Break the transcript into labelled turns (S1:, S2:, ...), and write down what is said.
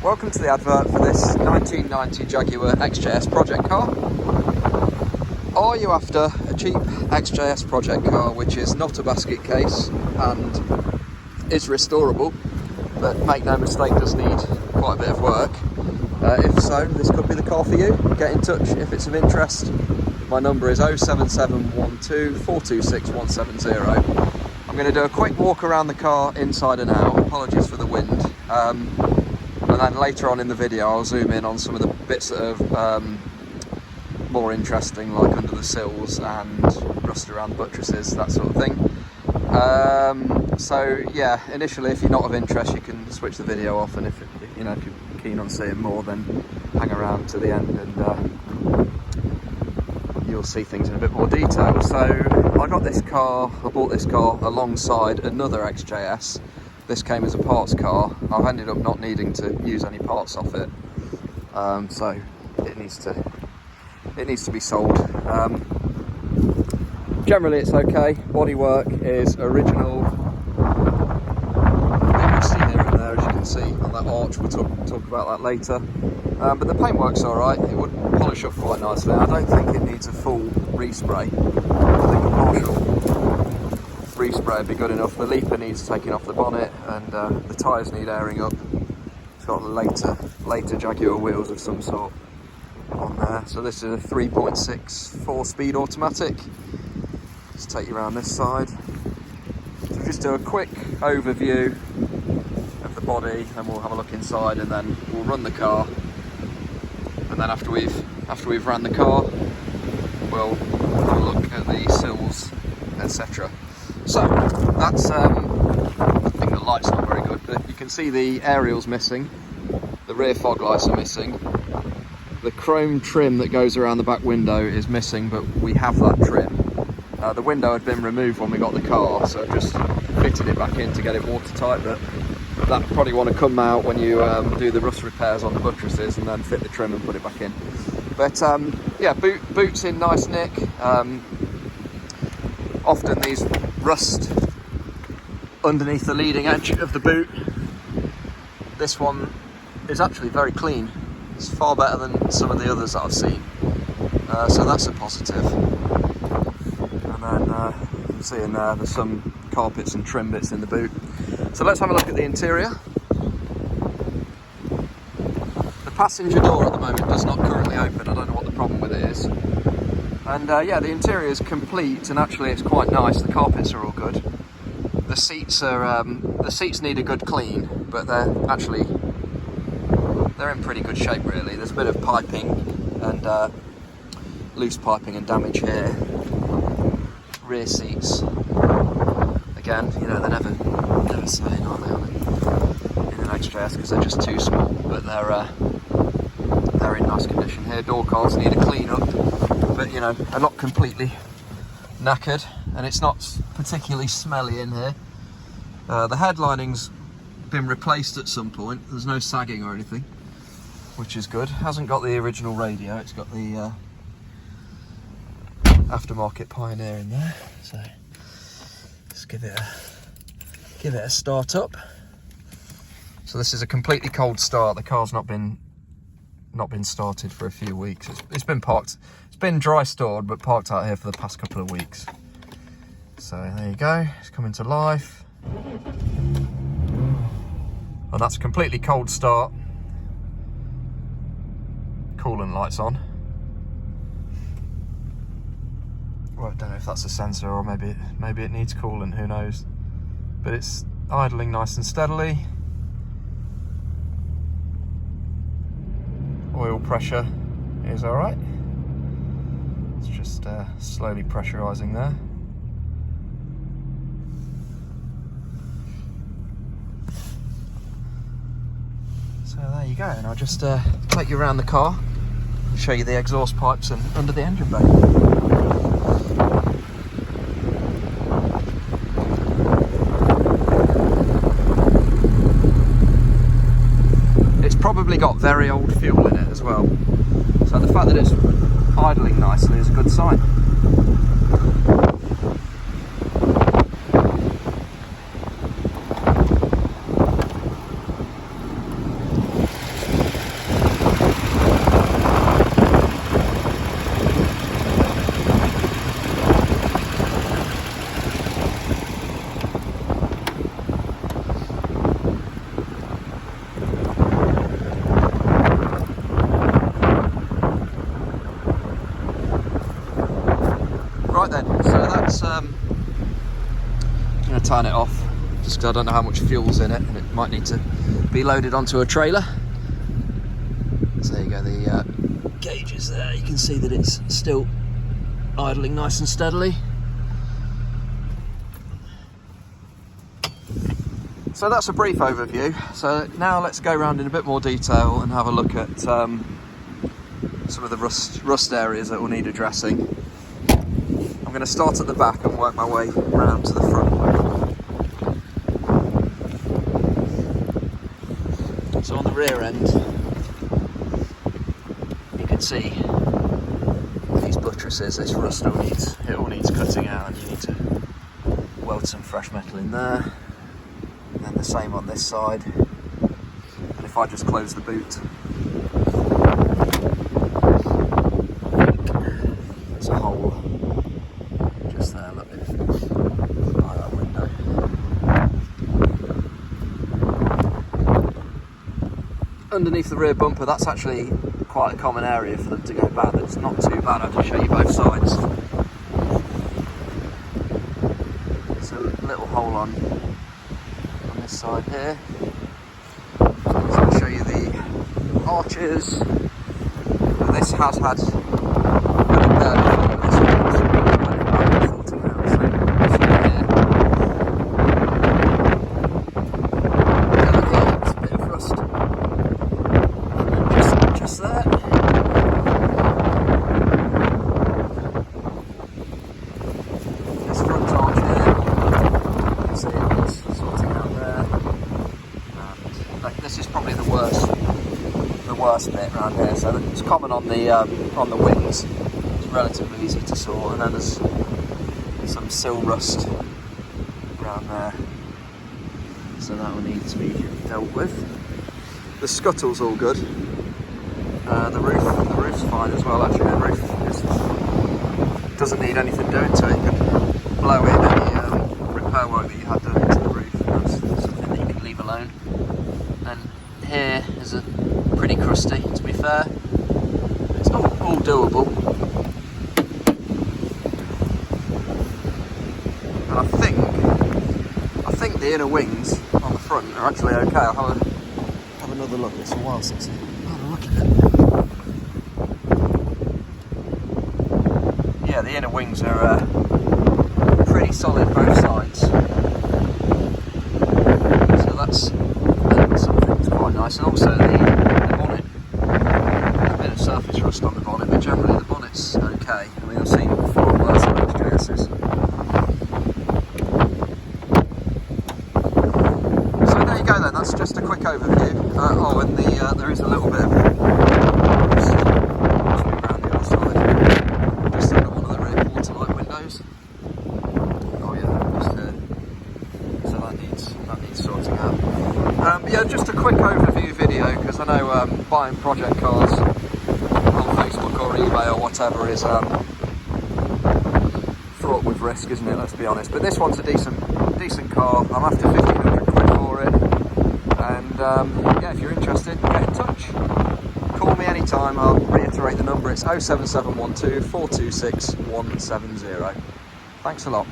S1: Welcome to the advert for this 1990 Jaguar XJS project car. Are you after a cheap XJS project car which is not a basket case and is restorable, but make no mistake, does need quite a bit of work? If so, this could be the car for you. Get in touch if it's of interest. My number is 07712 426 170. I'm going to do a quick walk around the car inside and out. Apologies for the wind. And then later on in the video I'll zoom in on some of the bits that are more interesting, like under the sills and rust around the buttresses, that sort of thing. So yeah, initially if you're not of interest you can switch the video off, and if you're keen on seeing more, then hang around to the end and you'll see things in a bit more detail. So I bought this car alongside another XJS. This came as a parts car. I've ended up not needing to use any parts off it, so it needs to be sold. Generally it's okay. Bodywork is original. Rusty here and there, as you can see on that arch. We'll talk about that later. But the paintwork's alright. It would polish up quite nicely. I don't think it needs a full respray. I think a partial respray would be good enough. The leaper needs taking off the bonnet, and the tyres need airing up. It's got later Jaguar wheels of some sort on there. So this is a 3.6 4-speed automatic. Let's take you around this side. So just do a quick overview of the body, then we'll have a look inside, and then we'll run the car. And then after we've ran the car, we'll have a look at the sills, etc. So that's, I think the light's not very good, but you can see the aerial's missing, the rear fog lights are missing, the chrome trim that goes around the back window is missing, but we have that trim. The window had been removed when we got the car, so I just fitted it back in to get it watertight, but that probably want to come out when you do the rust repairs on the buttresses and then fit the trim and put it back in. But yeah, boot's in nice nick. Often these rust underneath the leading edge of the boot. This one is actually very clean. It's far better than some of the others that I've seen. So that's a positive. And then you can see in there's some carpets and trim bits in the boot. So let's have a look at the interior. The passenger door at the moment does not currently open. I don't know what the problem with it is. And yeah, the interior is complete, and actually it's quite nice. The carpets are all good. The seats need a good clean, but they're in pretty good shape really. There's a bit of piping and loose piping and damage here. Rear seats, again, they're never saying, are they, in an XJS, because they're just too small, but they're in nice condition here. Door cards need a clean up, but are not completely knackered, and it's not particularly smelly in here. The headlining's been replaced at some point. There's no sagging or anything, which is good. Hasn't got the original radio. It's got the aftermarket Pioneer in there. So let's give it a start up. So this is a completely cold start. The car's not been started for a few weeks. It's been parked. It's been dry stored, but parked out here for the past couple of weeks. So there you go. It's coming to life. And that's a completely cold start. Coolant lights on. Well, I don't know if that's a sensor, or maybe it needs coolant, who knows. But it's idling nice and steadily. Oil pressure is alright. It's just slowly pressurising there. So there you go, and I'll just take you around the car and show you the exhaust pipes and under the engine bay. Probably got very old fuel in it as well, so the fact that it's idling nicely is a good sign. let's I'm going to turn it off just because I don't know how much fuel's in it and it might need to be loaded onto a trailer. So there you go, the gauge is there. You can see that it's still idling nice and steadily. So that's a brief overview. So now let's go around in a bit more detail and have a look at some of the rust areas that will need addressing. I'm going to start at the back and work my way around to the front. So on the rear end, you can see these buttresses, this rust all needs cutting out, and you need to weld some fresh metal in there. And then the same on this side. And if I just close the boot, there's a hole just there, look, by that window. Underneath the rear bumper, that's actually quite a common area for them to go bad. It's not too bad. I'll just show you both sides. There's a little hole on this side here. So I'll show you the arches. Now this has had filling out, so it's a bit of rust. And then just there. This front arch here, you can see it's sorting out there. And this is probably the worst bit around here. So it's common on the wings. It's relatively easy to sort, and then there's some sill rust around there. So that will need to be dealt with. The scuttle's all good. The roof's fine as well. Actually, the roof doesn't need anything doing to it. You can blow in any repair work that you had done into the roof. That's something that you can leave alone. And here is a pretty crusty, to be fair. It's all doable. And I think the inner wings on the front are actually okay. I'll have another look. It's a while since I've had a look at it. Yeah, the inner wings are pretty solid both sides. So that's something that's quite nice. And also the bonnet. There's a bit of surface rust on the bonnet, but generally the bonnet's okay. I mean, I've seen far worse on XJS's. So there you go then, that's just a quick overview. And there is a little bit of rust around the other side. Just under one of the rear waterlight windows. Oh yeah, just here. So that needs sorting out. Yeah, just a quick overview video, because I know buying project cars on Facebook or eBay or whatever is fraught with risk, isn't it? Let's be honest. But this one's a decent car. I'm after 1,500 quid for it. And yeah, if you're interested, get in touch. Call me anytime. I'll reiterate the number. It's 07712 426 170. Thanks a lot.